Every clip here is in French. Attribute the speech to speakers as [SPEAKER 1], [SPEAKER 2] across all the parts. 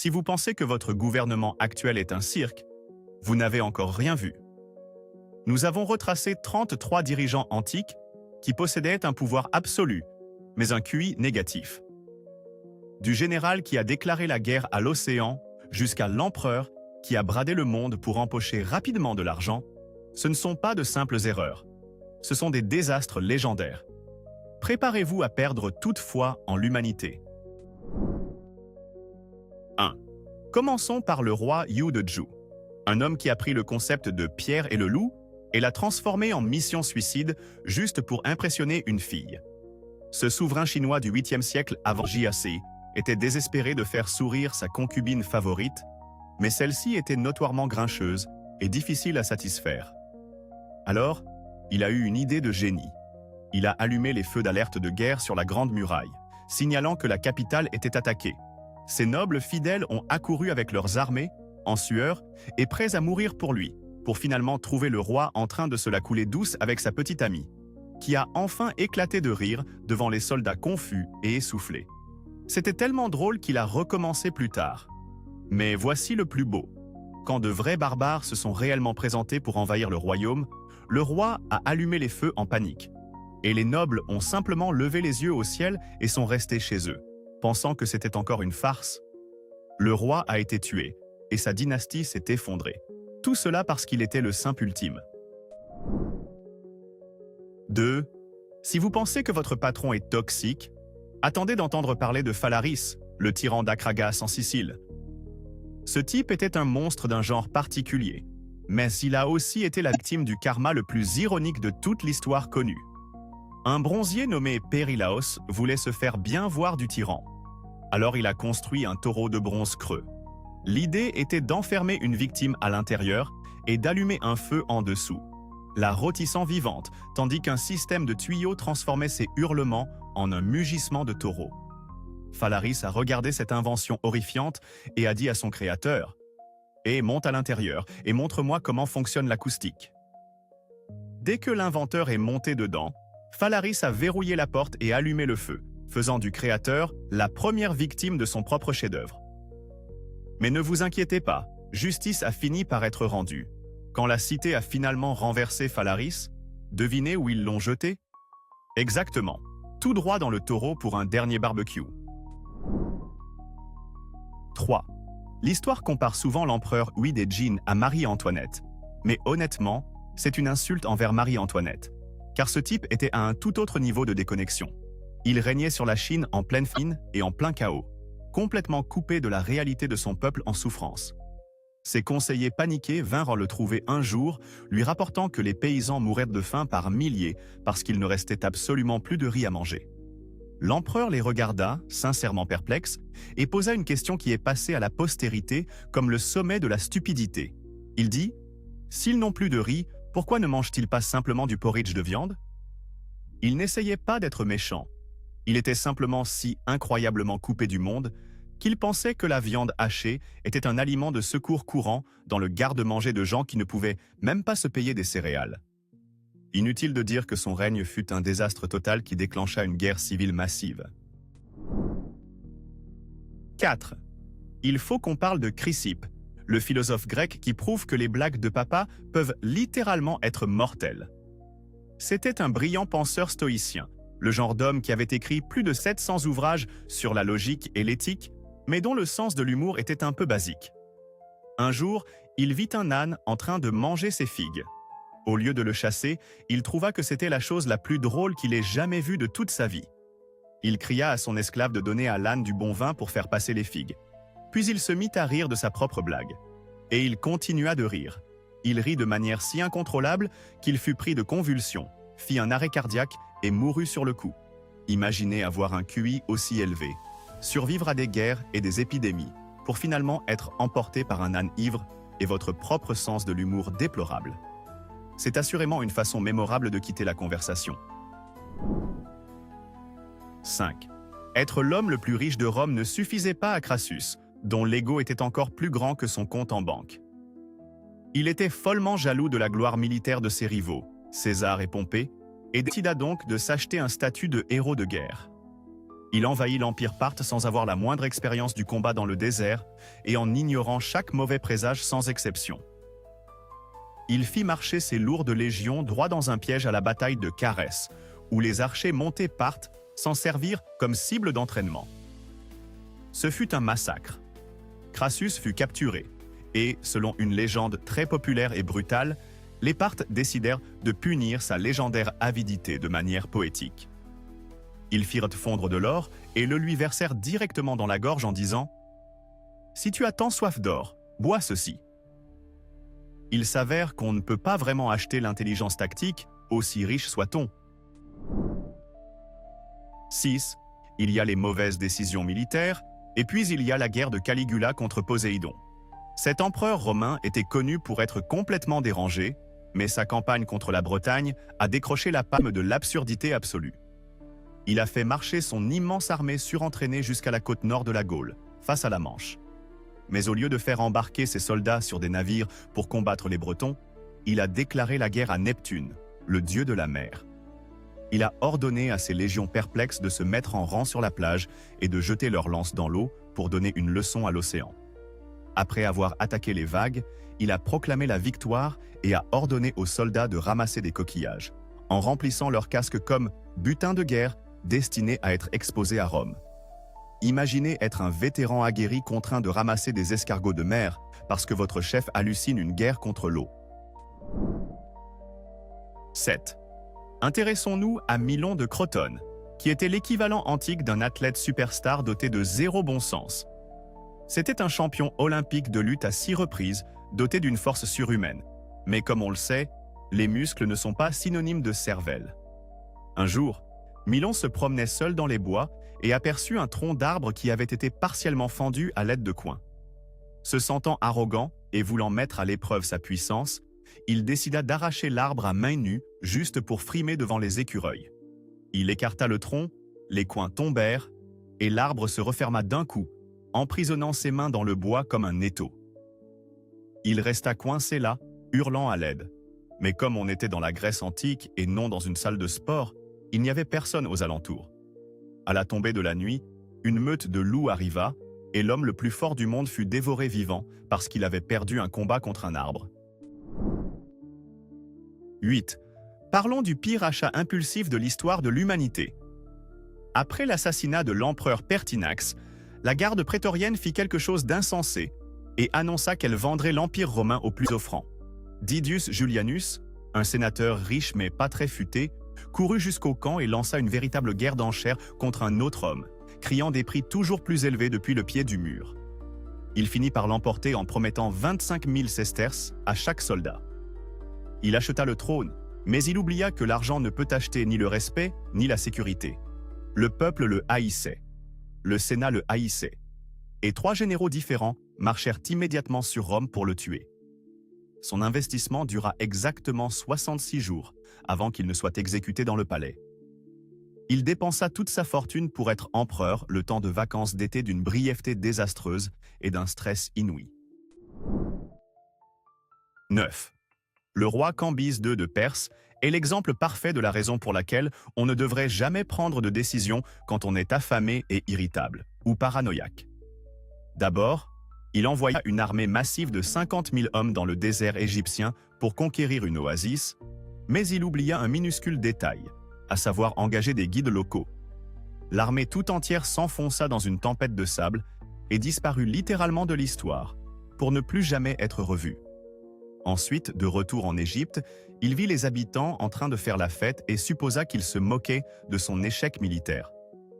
[SPEAKER 1] Si vous pensez que votre gouvernement actuel est un cirque, vous n'avez encore rien vu. Nous avons retracé 33 dirigeants antiques qui possédaient un pouvoir absolu, mais un QI négatif. Du général qui a déclaré la guerre à l'océan jusqu'à l'empereur qui a bradé le monde pour empocher rapidement de l'argent, ce ne sont pas de simples erreurs. Ce sont des désastres légendaires. Préparez-vous à perdre toute foi en l'humanité. 1. Commençons par le roi Yu de Zhou, un homme qui a pris le concept de Pierre et le loup et l'a transformé en mission suicide juste pour impressionner une fille. Ce souverain chinois du 8e siècle avant JAC était désespéré de faire sourire sa concubine favorite, mais celle-ci était notoirement grincheuse et difficile à satisfaire. Alors, il a eu une idée de génie. Il a allumé les feux d'alerte de guerre sur la Grande Muraille, signalant que la capitale était attaquée. Ses nobles fidèles ont accouru avec leurs armées, en sueur, et prêts à mourir pour lui, pour finalement trouver le roi en train de se la couler douce avec sa petite amie, qui a enfin éclaté de rire devant les soldats confus et essoufflés. C'était tellement drôle qu'il a recommencé plus tard. Mais voici le plus beau. Quand de vrais barbares se sont réellement présentés pour envahir le royaume, le roi a allumé les feux en panique. Et les nobles ont simplement levé les yeux au ciel et sont restés chez eux, pensant que c'était encore une farce. Le roi a été tué, et sa dynastie s'est effondrée. Tout cela parce qu'il était le simple ultime. 2. Si vous pensez que votre patron est toxique, attendez d'entendre parler de Phalaris, le tyran d'Akragas en Sicile. Ce type était un monstre d'un genre particulier, mais il a aussi été la victime du karma le plus ironique de toute l'histoire connue. Un bronzier nommé Périlaos voulait se faire bien voir du tyran. Alors il a construit un taureau de bronze creux. L'idée était d'enfermer une victime à l'intérieur et d'allumer un feu en dessous, la rôtissant vivante, tandis qu'un système de tuyaux transformait ses hurlements en un mugissement de taureau. Phalaris a regardé cette invention horrifiante et a dit à son créateur « Et monte à l'intérieur et montre-moi comment fonctionne l'acoustique. » Dès que l'inventeur est monté dedans, Phalaris a verrouillé la porte et allumé le feu, faisant du créateur la première victime de son propre chef-d'œuvre. Mais ne vous inquiétez pas, justice a fini par être rendue. Quand la cité a finalement renversé Phalaris, devinez où ils l'ont jeté? Exactement, tout droit dans le taureau pour un dernier barbecue. 3. L'histoire compare souvent l'empereur Louis de Jin à Marie-Antoinette. Mais honnêtement, c'est une insulte envers Marie-Antoinette. Car ce type était à un tout autre niveau de déconnexion. Il régnait sur la Chine en pleine fine et en plein chaos, complètement coupé de la réalité de son peuple en souffrance. Ses conseillers paniqués vinrent le trouver un jour, lui rapportant que les paysans mouraient de faim par milliers parce qu'il ne restait absolument plus de riz à manger. L'empereur les regarda, sincèrement perplexe, et posa une question qui est passée à la postérité comme le sommet de la stupidité. Il dit « S'ils n'ont plus de riz, pourquoi ne mangent-ils pas simplement du porridge de viande ?» Il n'essayait pas d'être méchant. Il était simplement si incroyablement coupé du monde qu'il pensait que la viande hachée était un aliment de secours courant dans le garde-manger de gens qui ne pouvaient même pas se payer des céréales. Inutile de dire que son règne fut un désastre total qui déclencha une guerre civile massive. 4. Il faut qu'on parle de Chrysippe, le philosophe grec qui prouve que les blagues de papa peuvent littéralement être mortelles. C'était un brillant penseur stoïcien, le genre d'homme qui avait écrit plus de 700 ouvrages sur la logique et l'éthique, mais dont le sens de l'humour était un peu basique. Un jour, il vit un âne en train de manger ses figues. Au lieu de le chasser, il trouva que c'était la chose la plus drôle qu'il ait jamais vue de toute sa vie. Il cria à son esclave de donner à l'âne du bon vin pour faire passer les figues. Puis il se mit à rire de sa propre blague. Et il continua de rire. Il rit de manière si incontrôlable qu'il fut pris de convulsions, fit un arrêt cardiaque et mourut sur le coup. Imaginez avoir un QI aussi élevé, survivre à des guerres et des épidémies, pour finalement être emporté par un âne ivre et votre propre sens de l'humour déplorable. C'est assurément une façon mémorable de quitter la conversation. 5. Être l'homme le plus riche de Rome ne suffisait pas à Crassus, dont l'ego était encore plus grand que son compte en banque. Il était follement jaloux de la gloire militaire de ses rivaux, César et Pompée, et décida donc de s'acheter un statut de héros de guerre. Il envahit l'Empire parthe sans avoir la moindre expérience du combat dans le désert et en ignorant chaque mauvais présage sans exception. Il fit marcher ses lourdes légions droit dans un piège à la bataille de Carès, où les archers montés parthes s'en servirent comme cible d'entraînement. Ce fut un massacre. Crassus fut capturé, et, selon une légende très populaire et brutale, les Parthes décidèrent de punir sa légendaire avidité de manière poétique. Ils firent fondre de l'or et le lui versèrent directement dans la gorge en disant « Si tu as tant soif d'or, bois ceci ». Il s'avère qu'on ne peut pas vraiment acheter l'intelligence tactique, aussi riche soit-on. 6. Il y a les mauvaises décisions militaires, et puis il y a la guerre de Caligula contre Poséidon. Cet empereur romain était connu pour être complètement dérangé, mais sa campagne contre la Bretagne a décroché la palme de l'absurdité absolue. Il a fait marcher son immense armée surentraînée jusqu'à la côte nord de la Gaule, face à la Manche. Mais au lieu de faire embarquer ses soldats sur des navires pour combattre les Bretons, il a déclaré la guerre à Neptune, le dieu de la mer. Il a ordonné à ses légions perplexes de se mettre en rang sur la plage et de jeter leurs lances dans l'eau pour donner une leçon à l'océan. Après avoir attaqué les vagues, il a proclamé la victoire et a ordonné aux soldats de ramasser des coquillages, en remplissant leurs casques comme butin de guerre destinés à être exposés à Rome. Imaginez être un vétéran aguerri contraint de ramasser des escargots de mer parce que votre chef hallucine une guerre contre l'eau. 7. Intéressons-nous à Milon de Crotone, qui était l'équivalent antique d'un athlète superstar doté de zéro bon sens. C'était un champion olympique de lutte à 6 reprises, doté d'une force surhumaine. Mais comme on le sait, les muscles ne sont pas synonymes de cervelle. Un jour, Milon se promenait seul dans les bois et aperçut un tronc d'arbre qui avait été partiellement fendu à l'aide de coins. Se sentant arrogant et voulant mettre à l'épreuve sa puissance, il décida d'arracher l'arbre à main nue juste pour frimer devant les écureuils. Il écarta le tronc, les coins tombèrent et l'arbre se referma d'un coup, emprisonnant ses mains dans le bois comme un étau. Il resta coincé là, hurlant à l'aide. Mais comme on était dans la Grèce antique et non dans une salle de sport, il n'y avait personne aux alentours. À la tombée de la nuit, une meute de loups arriva et l'homme le plus fort du monde fut dévoré vivant parce qu'il avait perdu un combat contre un arbre. 8. Parlons du pire achat impulsif de l'histoire de l'humanité. Après l'assassinat de l'empereur Pertinax, la garde prétorienne fit quelque chose d'insensé et annonça qu'elle vendrait l'Empire romain au plus offrant. Didius Julianus, un sénateur riche mais pas très futé, courut jusqu'au camp et lança une véritable guerre d'enchères contre un autre homme, criant des prix toujours plus élevés depuis le pied du mur. Il finit par l'emporter en promettant 25 000 sesterces à chaque soldat. Il acheta le trône, mais il oublia que l'argent ne peut acheter ni le respect ni la sécurité. Le peuple le haïssait. Le Sénat le haïssait. Et 3 généraux différents marchèrent immédiatement sur Rome pour le tuer. Son investissement dura exactement 66 jours avant qu'il ne soit exécuté dans le palais. Il dépensa toute sa fortune pour être empereur le temps de vacances d'été d'une brièveté désastreuse et d'un stress inouï. 9. Le roi Cambyse II de Perse est l'exemple parfait de la raison pour laquelle on ne devrait jamais prendre de décision quand on est affamé et irritable, ou paranoïaque. D'abord, il envoya une armée massive de 50 000 hommes dans le désert égyptien pour conquérir une oasis, mais il oublia un minuscule détail, à savoir engager des guides locaux. L'armée tout entière s'enfonça dans une tempête de sable et disparut littéralement de l'histoire, pour ne plus jamais être revue. Ensuite, de retour en Égypte, il vit les habitants en train de faire la fête et supposa qu'ils se moquaient de son échec militaire.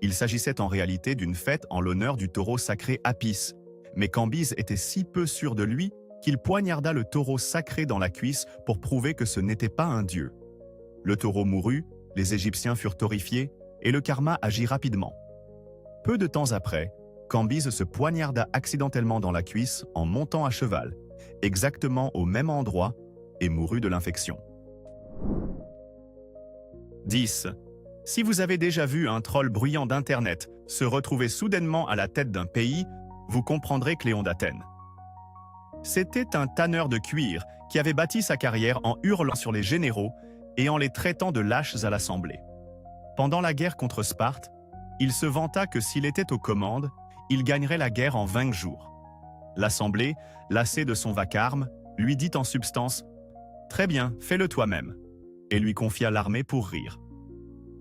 [SPEAKER 1] Il s'agissait en réalité d'une fête en l'honneur du taureau sacré Apis, mais Cambyse était si peu sûr de lui qu'il poignarda le taureau sacré dans la cuisse pour prouver que ce n'était pas un dieu. Le taureau mourut, les Égyptiens furent horrifiés et le karma agit rapidement. Peu de temps après, Cambyse se poignarda accidentellement dans la cuisse en montant à cheval, exactement au même endroit, et mourut de l'infection. 10. Si vous avez déjà vu un troll bruyant d'Internet se retrouver soudainement à la tête d'un pays, vous comprendrez Cléon d'Athènes. C'était un tanneur de cuir qui avait bâti sa carrière en hurlant sur les généraux et en les traitant de lâches à l'Assemblée. Pendant la guerre contre Sparte, Il se vanta que s'il était aux commandes, il gagnerait la guerre en 20 jours. L'Assemblée, lassée de son vacarme, lui dit en substance « Très bien, fais-le toi-même » et lui confia l'armée pour rire.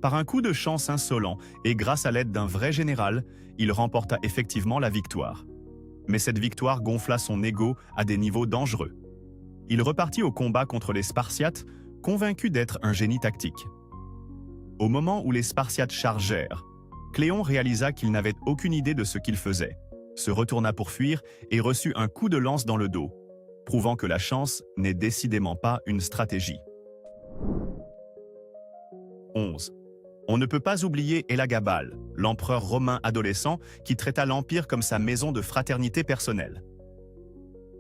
[SPEAKER 1] Par un coup de chance insolent et grâce à l'aide d'un vrai général, il remporta effectivement la victoire. Mais cette victoire gonfla son ego à des niveaux dangereux. Il repartit au combat contre les Spartiates, convaincu d'être un génie tactique. Au moment où les Spartiates chargèrent, Cléon réalisa qu'il n'avait aucune idée de ce qu'il faisait, se retourna pour fuir et reçut un coup de lance dans le dos, prouvant que la chance n'est décidément pas une stratégie. 11. On ne peut pas oublier Élagabal, l'empereur romain adolescent qui traita l'Empire comme sa maison de fraternité personnelle.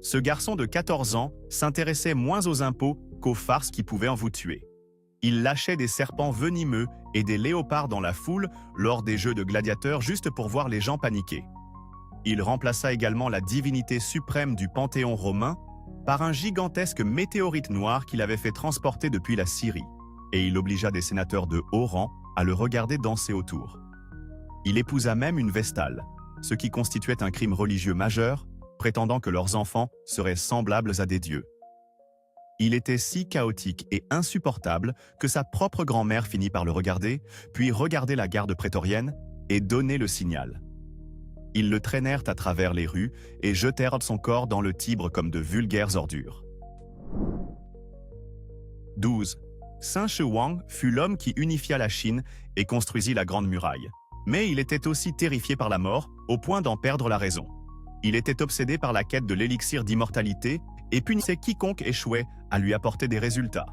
[SPEAKER 1] Ce garçon de 14 ans s'intéressait moins aux impôts qu'aux farces qui pouvaient en vous tuer. Il lâchait des serpents venimeux et des léopards dans la foule lors des jeux de gladiateurs juste pour voir les gens paniquer. Il remplaça également la divinité suprême du panthéon romain par un gigantesque météorite noir qu'il avait fait transporter depuis la Syrie, et il obligea des sénateurs de haut rang à le regarder danser autour. Il épousa même une Vestale, ce qui constituait un crime religieux majeur, prétendant que leurs enfants seraient semblables à des dieux. Il était si chaotique et insupportable que sa propre grand-mère finit par le regarder, puis regarder la garde prétorienne et donner le signal. Ils le traînèrent à travers les rues et jetèrent son corps dans le Tibre comme de vulgaires ordures. 12. Sun Shih-Wang fut l'homme qui unifia la Chine et construisit la Grande Muraille. Mais il était aussi terrifié par la mort, au point d'en perdre la raison. Il était obsédé par la quête de l'élixir d'immortalité et punissait quiconque échouait à lui apporter des résultats.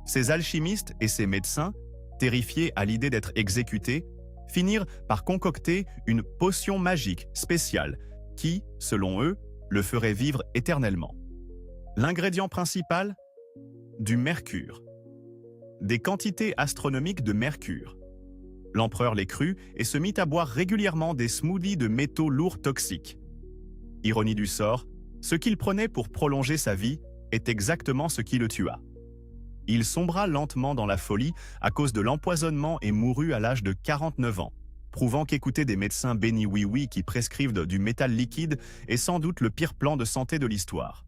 [SPEAKER 1] Ses alchimistes et ses médecins, terrifiés à l'idée d'être exécutés, finirent par concocter une potion magique spéciale qui, selon eux, le ferait vivre éternellement. L'ingrédient principal? Du mercure. Des quantités astronomiques de mercure. L'empereur les crut et se mit à boire régulièrement des smoothies de métaux lourds toxiques. Ironie du sort, ce qu'il prenait pour prolonger sa vie est exactement ce qui le tua. Il sombra lentement dans la folie à cause de l'empoisonnement et mourut à l'âge de 49 ans, prouvant qu'écouter des médecins bénis oui-oui qui prescrivent du métal liquide est sans doute le pire plan de santé de l'histoire.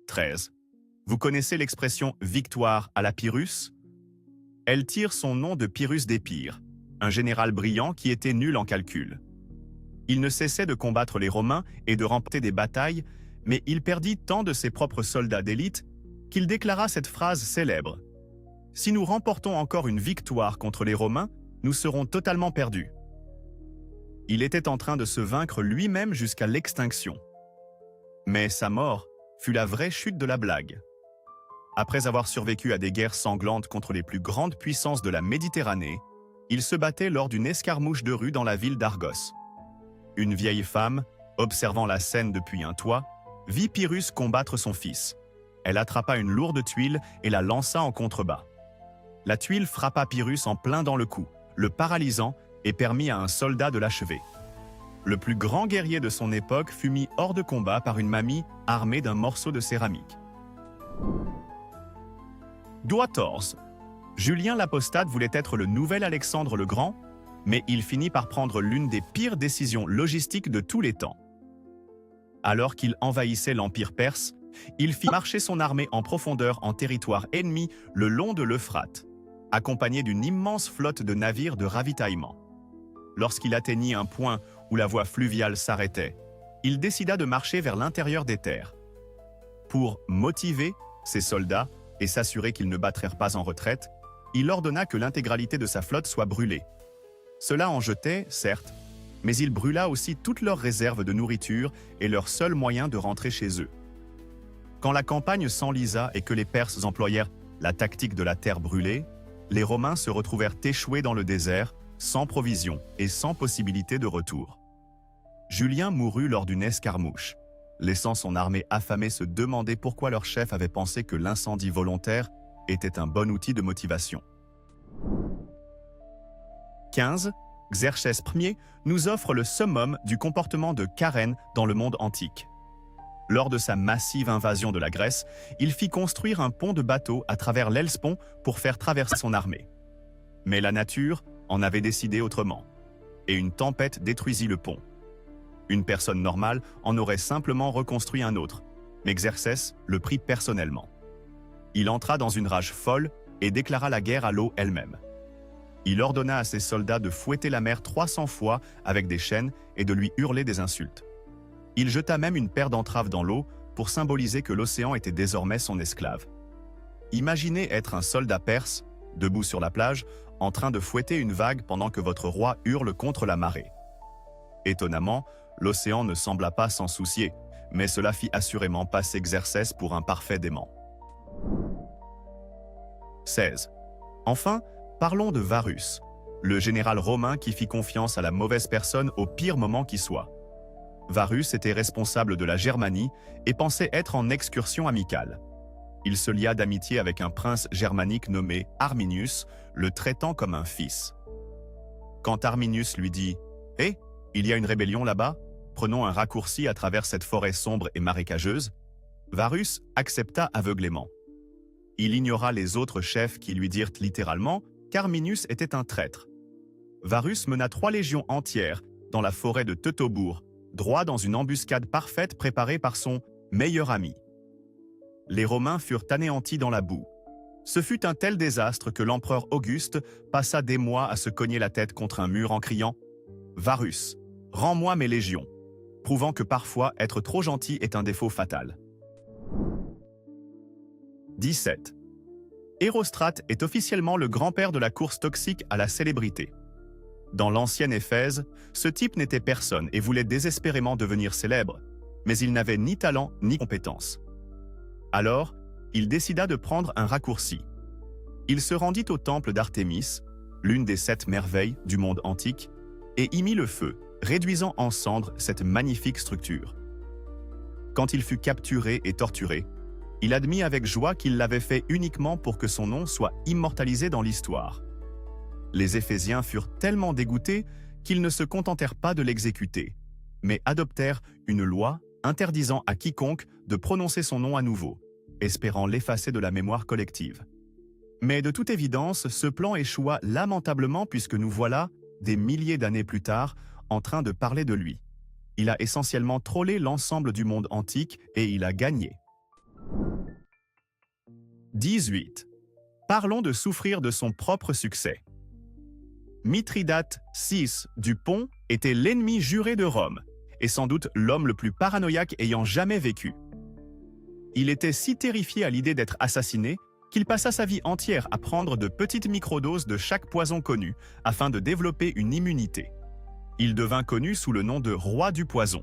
[SPEAKER 1] 13. Vous connaissez l'expression « victoire à la Pyrrhus » ? Elle tire son nom de Pyrrhus d'Épire, un général brillant qui était nul en calcul. Il ne cessait de combattre les Romains et de remporter des batailles, mais il perdit tant de ses propres soldats d'élite qu'il déclara cette phrase célèbre. « Si nous remportons encore une victoire contre les Romains, nous serons totalement perdus. » Il était en train de se vaincre lui-même jusqu'à l'extinction. Mais sa mort fut la vraie chute de la blague. Après avoir survécu à des guerres sanglantes contre les plus grandes puissances de la Méditerranée, il se battait lors d'une escarmouche de rue dans la ville d'Argos. Une vieille femme, observant la scène depuis un toit, vit Pyrrhus combattre son fils. Elle attrapa une lourde tuile et la lança en contrebas. La tuile frappa Pyrrhus en plein dans le cou, le paralysant et permit à un soldat de l'achever. Le plus grand guerrier de son époque fut mis hors de combat par une mamie armée d'un morceau de céramique. 14. Julien l'Apostate voulait être le nouvel Alexandre le Grand, mais il finit par prendre l'une des pires décisions logistiques de tous les temps. Alors qu'il envahissait l'Empire perse, il fit marcher son armée en profondeur en territoire ennemi le long de l'Euphrate, accompagné d'une immense flotte de navires de ravitaillement. Lorsqu'il atteignit un point où la voie fluviale s'arrêtait, il décida de marcher vers l'intérieur des terres. Pour motiver ses soldats et s'assurer qu'ils ne battraient pas en retraite, il ordonna que l'intégralité de sa flotte soit brûlée. Cela en jetait, certes, mais il brûla aussi toutes leurs réserves de nourriture et leur seul moyen de rentrer chez eux. Quand la campagne s'enlisa et que les Perses employèrent la tactique de la terre brûlée, les Romains se retrouvèrent échoués dans le désert, sans provisions et sans possibilité de retour. Julien mourut lors d'une escarmouche, laissant son armée affamée se demander pourquoi leur chef avait pensé que l'incendie volontaire était un bon outil de motivation. 15. Xerxès Ier nous offre le summum du comportement de Karen dans le monde antique. Lors de sa massive invasion de la Grèce, il fit construire un pont de bateaux à travers l'Hellespont pour faire traverser son armée. Mais la nature en avait décidé autrement, et une tempête détruisit le pont. Une personne normale en aurait simplement reconstruit un autre, mais Xerxès le prit personnellement. Il entra dans une rage folle et déclara la guerre à l'eau elle-même. Il ordonna à ses soldats de fouetter la mer 300 fois avec des chaînes et de lui hurler des insultes. Il jeta même une paire d'entraves dans l'eau pour symboliser que l'océan était désormais son esclave. Imaginez être un soldat perse, debout sur la plage, en train de fouetter une vague pendant que votre roi hurle contre la marée. Étonnamment, l'océan ne sembla pas s'en soucier, mais cela fit assurément passer Xerxès pour un parfait dément. 16. Enfin, parlons de Varus, le général romain qui fit confiance à la mauvaise personne au pire moment qui soit. Varus était responsable de la Germanie et pensait être en excursion amicale. Il se lia d'amitié avec un prince germanique nommé Arminius, le traitant comme un fils. Quand Arminius lui dit « Hé, il y a une rébellion là-bas, prenons un raccourci à travers cette forêt sombre et marécageuse », Varus accepta aveuglément. Il ignora les autres chefs qui lui dirent littéralement qu'Arminius était un traître. Varus mena 3 légions entières dans la forêt de Teutobourg, droit dans une embuscade parfaite préparée par son meilleur ami. Les Romains furent anéantis dans la boue. Ce fut un tel désastre que l'empereur Auguste passa des mois à se cogner la tête contre un mur en criant « Varus, rends-moi mes légions », prouvant que parfois être trop gentil est un défaut fatal. 17. Érostrate est officiellement le grand-père de la course toxique à la célébrité. Dans l'ancienne Éphèse, ce type n'était personne et voulait désespérément devenir célèbre, mais il n'avait ni talent ni compétence. Alors, il décida de prendre un raccourci. Il se rendit au temple d'Artémis, l'une des 7 merveilles du monde antique, et y mit le feu, réduisant en cendres cette magnifique structure. Quand il fut capturé et torturé, il admit avec joie qu'il l'avait fait uniquement pour que son nom soit immortalisé dans l'histoire. Les Éphésiens furent tellement dégoûtés qu'ils ne se contentèrent pas de l'exécuter, mais adoptèrent une loi interdisant à quiconque de prononcer son nom à nouveau, espérant l'effacer de la mémoire collective. Mais de toute évidence, ce plan échoua lamentablement puisque nous voilà, des milliers d'années plus tard, en train de parler de lui. Il a essentiellement trollé l'ensemble du monde antique et il a gagné. 18. Parlons de souffrir de son propre succès. Mithridate VI du Pont était l'ennemi juré de Rome, et sans doute l'homme le plus paranoïaque ayant jamais vécu. Il était si terrifié à l'idée d'être assassiné qu'il passa sa vie entière à prendre de petites microdoses de chaque poison connu afin de développer une immunité. Il devint connu sous le nom de roi du poison.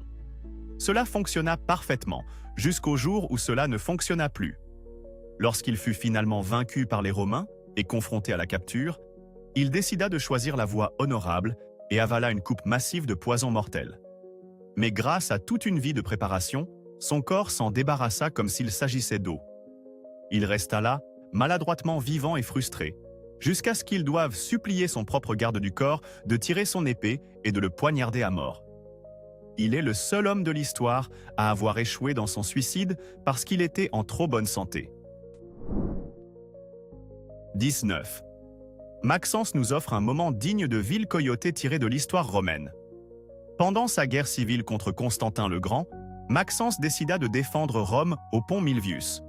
[SPEAKER 1] Cela fonctionna parfaitement, jusqu'au jour où cela ne fonctionna plus. Lorsqu'il fut finalement vaincu par les Romains et confronté à la capture, il décida de choisir la voie honorable et avala une coupe massive de poison mortel. Mais grâce à toute une vie de préparation, son corps s'en débarrassa comme s'il s'agissait d'eau. Il resta là, maladroitement vivant et frustré, jusqu'à ce qu'il doive supplier son propre garde du corps de tirer son épée et de le poignarder à mort. Il est le seul homme de l'histoire à avoir échoué dans son suicide parce qu'il était en trop bonne santé. 19. Maxence nous offre un moment digne de Vil Coyote tiré de l'histoire romaine. Pendant sa guerre civile contre Constantin le Grand, Maxence décida de défendre Rome au pont Milvius.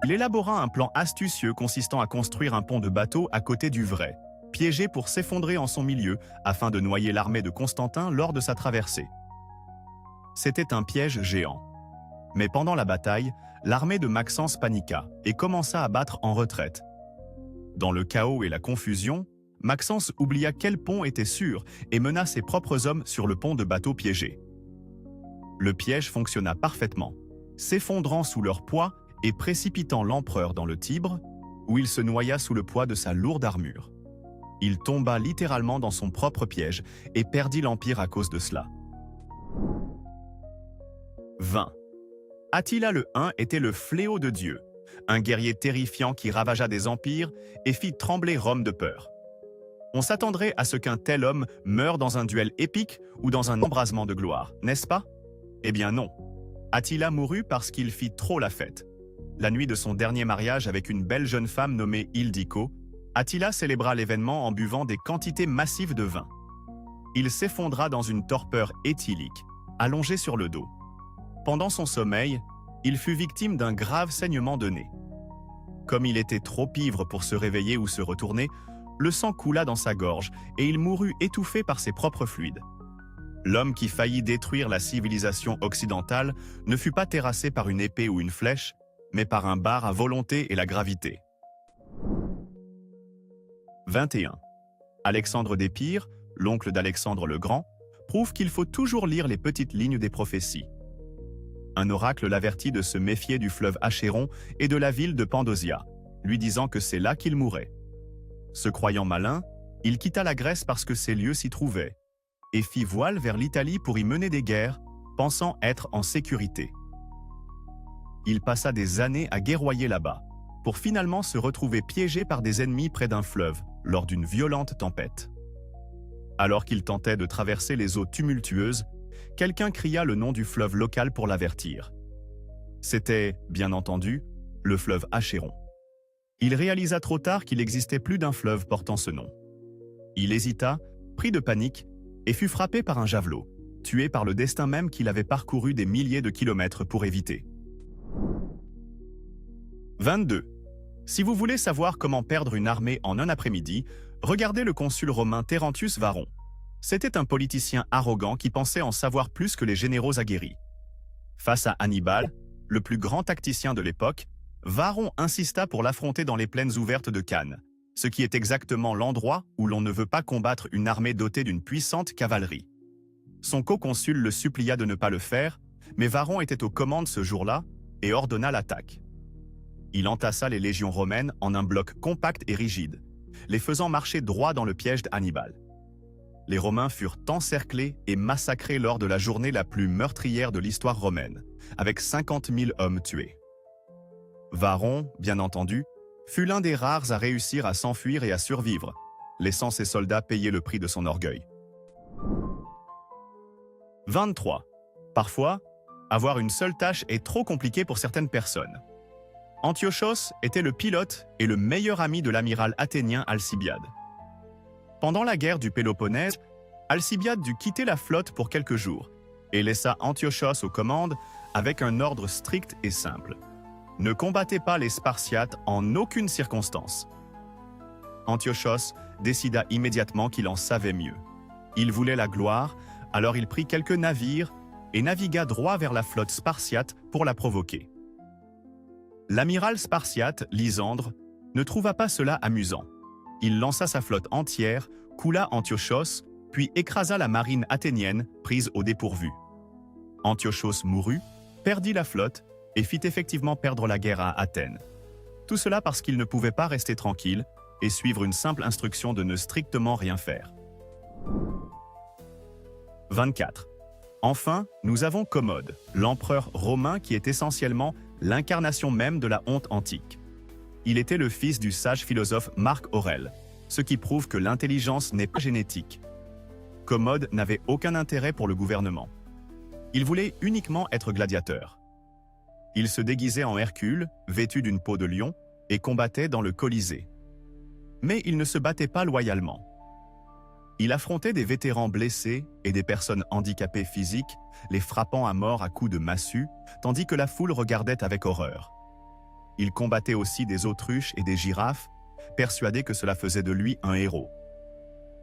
[SPEAKER 1] Il élabora un plan astucieux consistant à construire un pont de bateau à côté du vrai, piégé pour s'effondrer en son milieu afin de noyer l'armée de Constantin lors de sa traversée. C'était un piège géant. Mais pendant la bataille, l'armée de Maxence paniqua et commença à battre en retraite. Dans le chaos et la confusion, Maxence oublia quel pont était sûr et mena ses propres hommes sur le pont de bateau piégé. Le piège fonctionna parfaitement, s'effondrant sous leur poids et précipitant l'empereur dans le Tibre, où il se noya sous le poids de sa lourde armure. Il tomba littéralement dans son propre piège et perdit l'Empire à cause de cela. 20. Attila le Hun était le fléau de Dieu, un guerrier terrifiant qui ravagea des empires et fit trembler Rome de peur. On s'attendrait à ce qu'un tel homme meure dans un duel épique ou dans un embrasement de gloire, n'est-ce pas? Eh bien non. Attila mourut parce qu'il fit trop la fête. La nuit de son dernier mariage avec une belle jeune femme nommée Ildiko, Attila célébra l'événement en buvant des quantités massives de vin. Il s'effondra dans une torpeur éthylique, allongé sur le dos. Pendant son sommeil, il fut victime d'un grave saignement de nez. Comme il était trop ivre pour se réveiller ou se retourner, le sang coula dans sa gorge et il mourut étouffé par ses propres fluides. L'homme qui faillit détruire la civilisation occidentale ne fut pas terrassé par une épée ou une flèche, mais par un bar à volonté et la gravité. 21. Alexandre d'Épire, l'oncle d'Alexandre le Grand, prouve qu'il faut toujours lire les petites lignes des prophéties. Un oracle l'avertit de se méfier du fleuve Achéron et de la ville de Pandosia, lui disant que c'est là qu'il mourrait. Se croyant malin, il quitta la Grèce parce que ces lieux s'y trouvaient, et fit voile vers l'Italie pour y mener des guerres, pensant être en sécurité. Il passa des années à guerroyer là-bas, pour finalement se retrouver piégé par des ennemis près d'un fleuve, lors d'une violente tempête. Alors qu'il tentait de traverser les eaux tumultueuses, quelqu'un cria le nom du fleuve local pour l'avertir. C'était, bien entendu, le fleuve Achéron. Il réalisa trop tard qu'il existait plus d'un fleuve portant ce nom. Il hésita, pris de panique, et fut frappé par un javelot, tué par le destin même qu'il avait parcouru des milliers de kilomètres pour éviter. 22. Si vous voulez savoir comment perdre une armée en un après-midi, regardez le consul romain Terentius Varon. C'était un politicien arrogant qui pensait en savoir plus que les généraux aguerris. Face à Hannibal, le plus grand tacticien de l'époque, Varon insista pour l'affronter dans les plaines ouvertes de Cannes, ce qui est exactement l'endroit où l'on ne veut pas combattre une armée dotée d'une puissante cavalerie. Son co-consul le supplia de ne pas le faire, mais Varon était aux commandes ce jour-là et ordonna l'attaque. Il entassa les légions romaines en un bloc compact et rigide, les faisant marcher droit dans le piège d'Hannibal. Les Romains furent encerclés et massacrés lors de la journée la plus meurtrière de l'histoire romaine, avec 50 000 hommes tués. Varon, bien entendu, fut l'un des rares à réussir à s'enfuir et à survivre, laissant ses soldats payer le prix de son orgueil. 23. Parfois, avoir une seule tâche est trop compliqué pour certaines personnes. Antiochos était le pilote et le meilleur ami de l'amiral athénien Alcibiade. Pendant la guerre du Péloponnèse, Alcibiade dut quitter la flotte pour quelques jours et laissa Antiochos aux commandes avec un ordre strict et simple. Ne combattez pas les Spartiates en aucune circonstance. Antiochos décida immédiatement qu'il en savait mieux. Il voulait la gloire, alors il prit quelques navires et navigua droit vers la flotte spartiate pour la provoquer. L'amiral spartiate, Lysandre, ne trouva pas cela amusant. Il lança sa flotte entière, coula Antiochos, puis écrasa la marine athénienne prise au dépourvu. Antiochos mourut, perdit la flotte et fit effectivement perdre la guerre à Athènes. Tout cela parce qu'il ne pouvait pas rester tranquille et suivre une simple instruction de ne strictement rien faire. 24. Enfin, nous avons Commode, l'empereur romain qui est essentiellement l'incarnation même de la honte antique. Il était le fils du sage philosophe Marc Aurèle, ce qui prouve que l'intelligence n'est pas génétique. Commode n'avait aucun intérêt pour le gouvernement. Il voulait uniquement être gladiateur. Il se déguisait en Hercule, vêtu d'une peau de lion, et combattait dans le Colisée. Mais il ne se battait pas loyalement. Il affrontait des vétérans blessés et des personnes handicapées physiques, les frappant à mort à coups de massue, tandis que la foule regardait avec horreur. Il combattait aussi des autruches et des girafes, persuadé que cela faisait de lui un héros.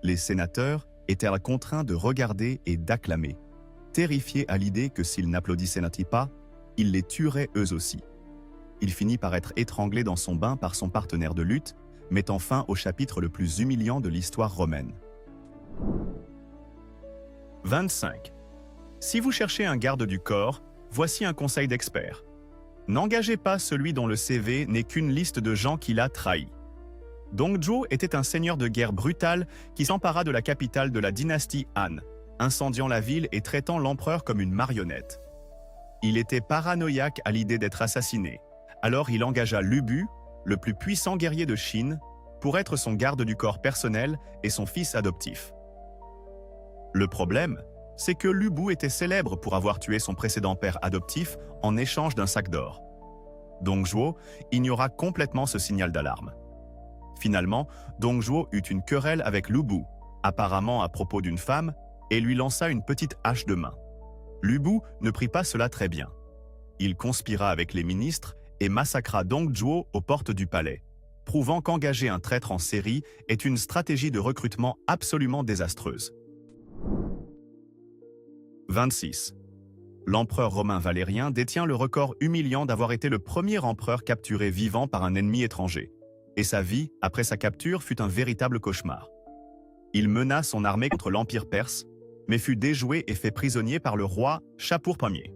[SPEAKER 1] Les sénateurs étaient contraints de regarder et d'acclamer, terrifiés à l'idée que s'ils n'applaudissaient pas, il les tuerait eux aussi. Il finit par être étranglé dans son bain par son partenaire de lutte, mettant fin au chapitre le plus humiliant de l'histoire romaine. 25. Si vous cherchez un garde du corps, voici un conseil d'expert. N'engagez pas celui dont le CV n'est qu'une liste de gens qu'il a trahis. Dongzhuo était un seigneur de guerre brutal qui s'empara de la capitale de la dynastie Han, incendiant la ville et traitant l'empereur comme une marionnette. Il était paranoïaque à l'idée d'être assassiné, alors il engagea Lu Bu, le plus puissant guerrier de Chine, pour être son garde du corps personnel et son fils adoptif. Le problème, c'est que Lu Bu était célèbre pour avoir tué son précédent père adoptif en échange d'un sac d'or. Dongzhuo ignora complètement ce signal d'alarme. Finalement, Dongzhuo eut une querelle avec Lu Bu, apparemment à propos d'une femme, et lui lança une petite hache de main. Lu Bu ne prit pas cela très bien. Il conspira avec les ministres et massacra Dongzhuo aux portes du palais, prouvant qu'engager un traître en série est une stratégie de recrutement absolument désastreuse. 26. L'empereur romain Valérien détient le record humiliant d'avoir été le premier empereur capturé vivant par un ennemi étranger, et sa vie, après sa capture, fut un véritable cauchemar. Il mena son armée contre l'Empire perse, mais fut déjoué et fait prisonnier par le roi Shapur Ier.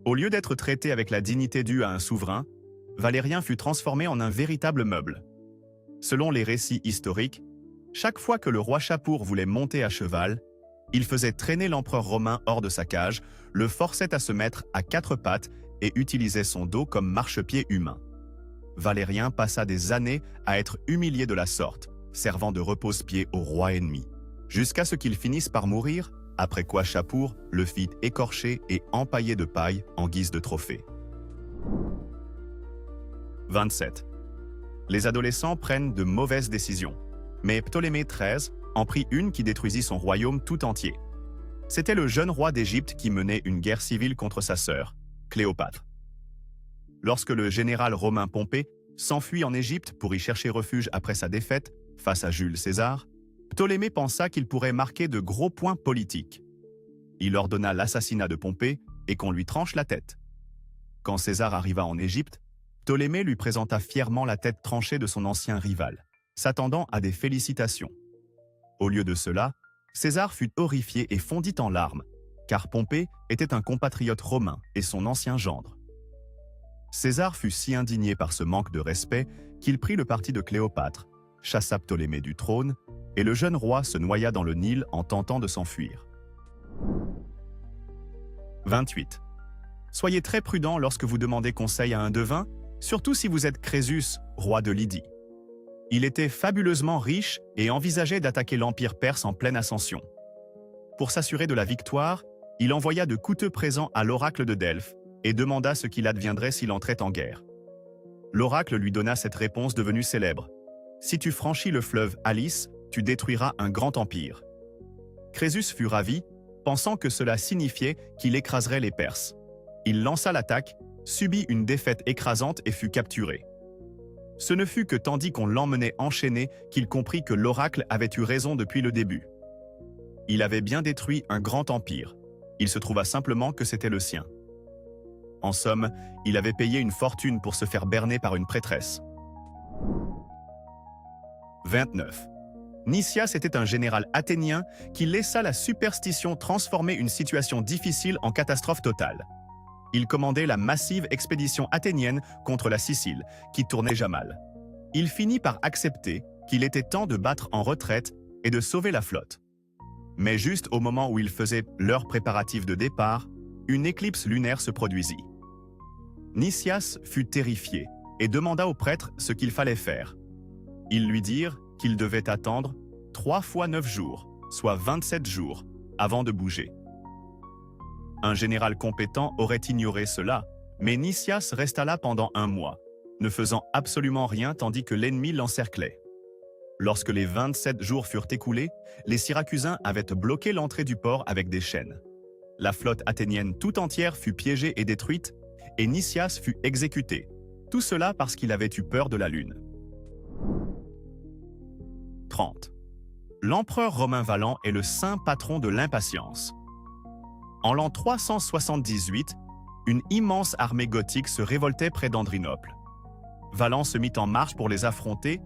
[SPEAKER 1] Au lieu d'être traité avec la dignité due à un souverain, Valérien fut transformé en un véritable meuble. Selon les récits historiques, chaque fois que le roi Shapur voulait monter à cheval, il faisait traîner l'empereur romain hors de sa cage, le forçait à se mettre à quatre pattes et utilisait son dos comme marchepied humain. Valérien passa des années à être humilié de la sorte, servant de repose-pied au roi ennemi, jusqu'à ce qu'il finisse par mourir, après quoi Shapur le fit écorcher et empailler de paille en guise de trophée. 27. Les adolescents prennent de mauvaises décisions, mais Ptolémée XIII en prit une qui détruisit son royaume tout entier. C'était le jeune roi d'Égypte qui menait une guerre civile contre sa sœur, Cléopâtre. Lorsque le général romain Pompée s'enfuit en Égypte pour y chercher refuge après sa défaite face à Jules César, Ptolémée pensa qu'il pourrait marquer de gros points politiques. Il ordonna l'assassinat de Pompée et qu'on lui tranche la tête. Quand César arriva en Égypte, Ptolémée lui présenta fièrement la tête tranchée de son ancien rival, s'attendant à des félicitations. Au lieu de cela, César fut horrifié et fondit en larmes, car Pompée était un compatriote romain et son ancien gendre. César fut si indigné par ce manque de respect qu'il prit le parti de Cléopâtre, chassa Ptolémée du trône, et le jeune roi se noya dans le Nil en tentant de s'enfuir. 28. Soyez très prudent lorsque vous demandez conseil à un devin, surtout si vous êtes Crésus, roi de Lydie. Il était fabuleusement riche et envisageait d'attaquer l'Empire perse en pleine ascension. Pour s'assurer de la victoire, il envoya de coûteux présents à l'oracle de Delphes et demanda ce qu'il adviendrait s'il entrait en guerre. L'oracle lui donna cette réponse devenue célèbre. « Si tu franchis le fleuve Alice, tu détruiras un grand empire. » Crésus fut ravi, pensant que cela signifiait qu'il écraserait les Perses. Il lança l'attaque, subit une défaite écrasante et fut capturé. Ce ne fut que tandis qu'on l'emmenait enchaîné qu'il comprit que l'oracle avait eu raison depuis le début. Il avait bien détruit un grand empire. Il se trouva simplement que c'était le sien. En somme, il avait payé une fortune pour se faire berner par une prêtresse. 29. Nicias était un général athénien qui laissa la superstition transformer une situation difficile en catastrophe totale. Il commandait la massive expédition athénienne contre la Sicile, qui tournait déjà mal. Il finit par accepter qu'il était temps de battre en retraite et de sauver la flotte. Mais juste au moment où il faisait leurs préparatifs de départ, une éclipse lunaire se produisit. Nicias fut terrifié et demanda aux prêtres ce qu'il fallait faire. Ils lui dirent qu'il devait attendre 3 fois 9 jours, soit 27 jours, avant de bouger. Un général compétent aurait ignoré cela, mais Nicias resta là pendant 1 mois, ne faisant absolument rien tandis que l'ennemi l'encerclait. Lorsque les 27 jours furent écoulés, les Syracusains avaient bloqué l'entrée du port avec des chaînes. La flotte athénienne tout entière fut piégée et détruite, et Nicias fut exécuté. Tout cela parce qu'il avait eu peur de la lune. 30. L'empereur romain Valens est le saint patron de l'impatience. En l'an 378, une immense armée gothique se révoltait près d'Andrinople. Valens se mit en marche pour les affronter,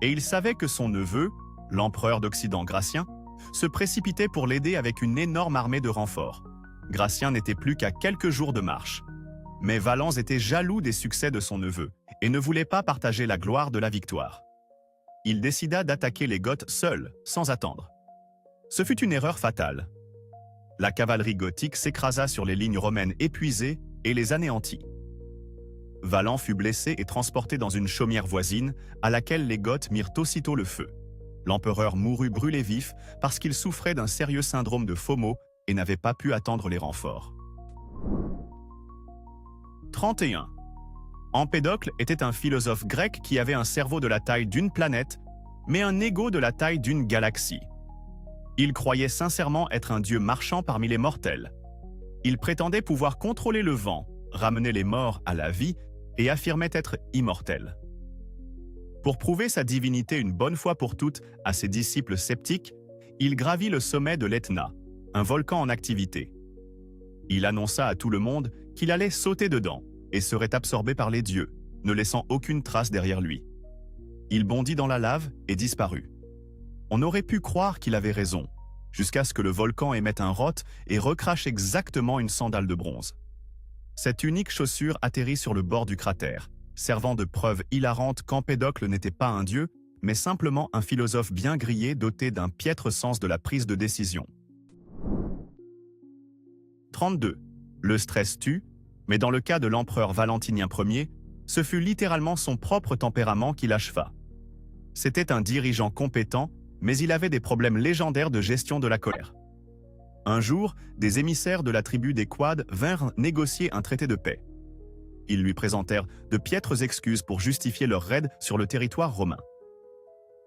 [SPEAKER 1] et il savait que son neveu, l'empereur d'Occident Gratien, se précipitait pour l'aider avec une énorme armée de renforts. Gratien n'était plus qu'à quelques jours de marche. Mais Valens était jaloux des succès de son neveu et ne voulait pas partager la gloire de la victoire. Il décida d'attaquer les Goths seul, sans attendre. Ce fut une erreur fatale. La cavalerie gothique s'écrasa sur les lignes romaines épuisées et les anéantit. Valens fut blessé et transporté dans une chaumière voisine à laquelle les Goths mirent aussitôt le feu. L'empereur mourut brûlé vif parce qu'il souffrait d'un sérieux syndrome de FOMO et n'avait pas pu attendre les renforts. 31. Empédocle était un philosophe grec qui avait un cerveau de la taille d'une planète, mais un ego de la taille d'une galaxie. Il croyait sincèrement être un dieu marchand parmi les mortels. Il prétendait pouvoir contrôler le vent, ramener les morts à la vie et affirmait être immortel. Pour prouver sa divinité une bonne fois pour toutes à ses disciples sceptiques, il gravit le sommet de l'Etna, un volcan en activité. Il annonça à tout le monde qu'il allait sauter dedans et serait absorbé par les dieux, ne laissant aucune trace derrière lui. Il bondit dans la lave et disparut. On aurait pu croire qu'il avait raison, jusqu'à ce que le volcan émette un rot et recrache exactement une sandale de bronze. Cette unique chaussure atterrit sur le bord du cratère, servant de preuve hilarante qu'Empédocle n'était pas un dieu, mais simplement un philosophe bien grillé doté d'un piètre sens de la prise de décision. 32. Le stress tue, mais dans le cas de l'empereur Valentinien Ier, ce fut littéralement son propre tempérament qui l'acheva. C'était un dirigeant compétent, mais il avait des problèmes légendaires de gestion de la colère. Un jour, des émissaires de la tribu des Quades vinrent négocier un traité de paix. Ils lui présentèrent de piètres excuses pour justifier leur raid sur le territoire romain.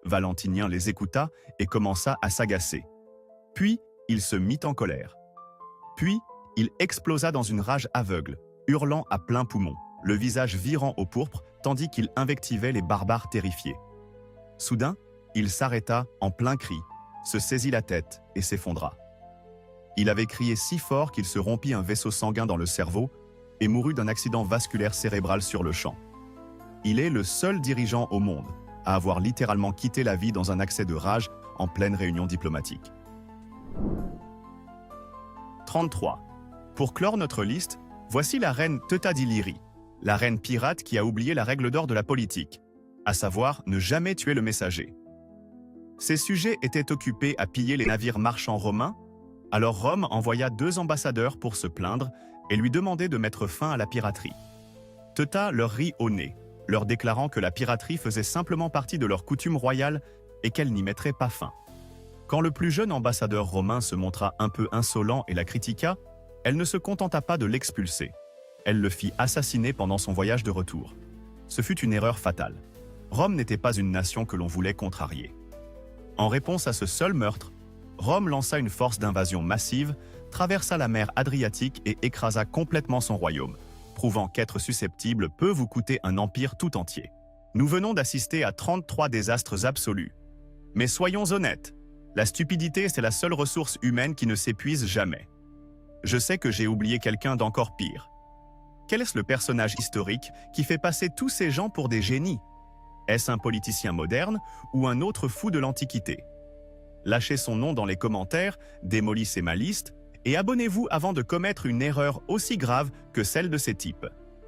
[SPEAKER 1] Valentinien les écouta et commença à s'agacer. Puis, il se mit en colère. Puis, il explosa dans une rage aveugle, hurlant à plein poumon, le visage virant au pourpre, tandis qu'il invectivait les barbares terrifiés. Soudain, il s'arrêta en plein cri, se saisit la tête et s'effondra. Il avait crié si fort qu'il se rompit un vaisseau sanguin dans le cerveau et mourut d'un accident vasculaire cérébral sur le champ. Il est le seul dirigeant au monde à avoir littéralement quitté la vie dans un accès de rage en pleine réunion diplomatique. 33. Pour clore notre liste, voici la reine Teuta d'Illyrie, la reine pirate qui a oublié la règle d'or de la politique, à savoir ne jamais tuer le messager. Ses sujets étaient occupés à piller les navires marchands romains, alors Rome envoya 2 ambassadeurs pour se plaindre et lui demander de mettre fin à la piraterie. Teuta leur rit au nez, leur déclarant que la piraterie faisait simplement partie de leur coutume royale et qu'elle n'y mettrait pas fin. Quand le plus jeune ambassadeur romain se montra un peu insolent et la critiqua, elle ne se contenta pas de l'expulser. Elle le fit assassiner pendant son voyage de retour. Ce fut une erreur fatale. Rome n'était pas une nation que l'on voulait contrarier. En réponse à ce seul meurtre, Rome lança une force d'invasion massive, traversa la mer Adriatique et écrasa complètement son royaume, prouvant qu'être susceptible peut vous coûter un empire tout entier. Nous venons d'assister à 33 désastres absolus. Mais soyons honnêtes, la stupidité, c'est la seule ressource humaine qui ne s'épuise jamais. Je sais que j'ai oublié quelqu'un d'encore pire. Quel est le personnage historique qui fait passer tous ces gens pour des génies? Est-ce un politicien moderne ou un autre fou de l'Antiquité? Lâchez son nom dans les commentaires, démolissez ma liste et abonnez-vous avant de commettre une erreur aussi grave que celle de ces types.